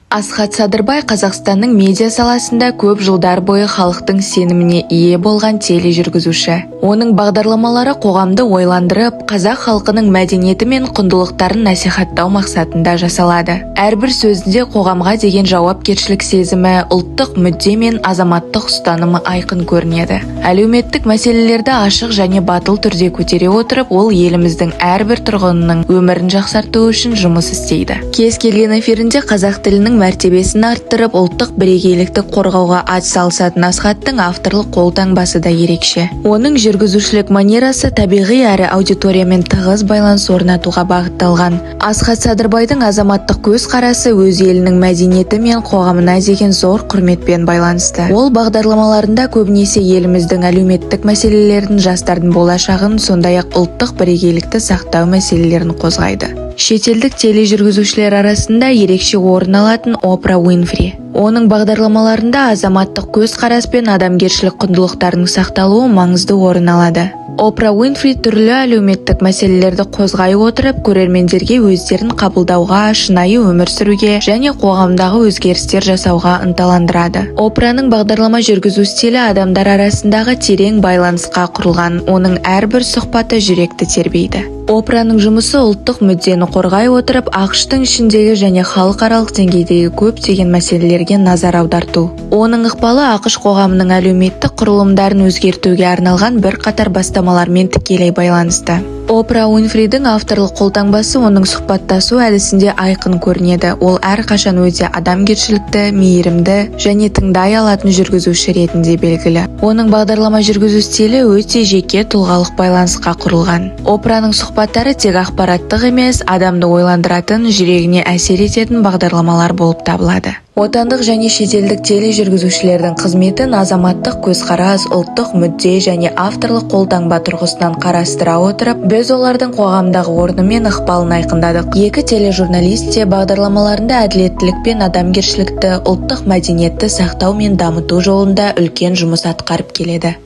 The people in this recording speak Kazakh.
Асхат Садырбай Қазақстанның медиа саласында көп жылдар бойы халықтың сеніміне ие болған тележүргізуші. Оның бағдарламалары қоғамды ойландырып, қазақ халқының мәдениеті мен құндылықтарын насихаттау мақсатында жасалады. Әрбір сөзінде қоғамға деген жауапкершілік сезімі, ұлттық мүдде мен азаматтық ұстанымы айқын көрінеді. Әлеуметтік мәселелерді ашық және батыл түрде көтере отырып, ол еліміздің әрбір тұрғынының өмірін жақсарту үшін жұмыс істейді. Кез келген эфирінде қазақ тілінің мәртебесін арттырып, ұлттық бірегейлікті қорғауға атсалысатын Асхаттың авторлық қолтаңбасы да ерекше. Оның жүргізушілік манерасы табиғи әрі аудиториямен тығыз байланыс орнатуға бағытталған. Асхат Садырбайдың азаматтық көзқарасы өз елінің мәдениеті мен қоғамына деген зор құрметпен байланысты. Ол бағдарламаларында көбінесе еліміздің әлеуметтік мәселелерін, жастардың болашағын, сондай-ақ ұлттық бірегейлікті сақтау мәселелерін қозғайды. Шетелдік тележүргізушілер арасында ерекше орын алатын Опра Уинфри. Оның бағдарламаларында азаматтық көзқарас пен адамгершілік құндылықтарының сақталуы маңызды орын алады. Опра Уинфри түрлі әлеуметтік мәселелерді қозғай отырып, көрермендерге өздерін қабылдауға, шынайы өмір сүруге және қоғамдағы өзгерістер жасауға ынталандырады. Опраның бағдарлама жүргізу стилі адамдар арасындағы терең байланысқа құрылған, оның әрбір сұхбаты жүректі тербейді. Опраның жұмысы ұлттық мүддені қорғай отырып, ақш-тың ішіндегі және халықаралық деңгейдегі көптеген мәселелерге назар аударту. Оның ықпалы ақш қоғамының әлеуметтік құрылымдарын өзгертуге арналған бірқатар бастамалармен тікелей байланысты. Опра Уинфридің авторлық қолтаңбасы оның сұхбаттасу әдісінде айқын көрінеді. Ол әрқашан өте адамгершілікті, мейірімді және тыңдай алатын жүргізуші ретінде белгілі. Оның бағдарлама жүргізу стилі өте жеке тұлғалық байланысқа құрылған. Опраның сұхбаттары тек ақпараттық емес, адамды ойландыратын, жүрегіне әсер ететін бағдарламалар болып табылады. Отандық және шетелдік тележүргізушілердің қызметін азаматтық көзқарас, ұлттық мүдде және авторлық қолтаңба тұрғысынан қарастыра отырып, біз олардың қоғамдағы орны мен ықпалын айқындадық. Екі тележурналист те бағдарламаларында әділеттілік пен адамгершілікті, ұлттық мәдениетті сақтау мен дамыту жолында үлкен жұмыс атқарып келеді.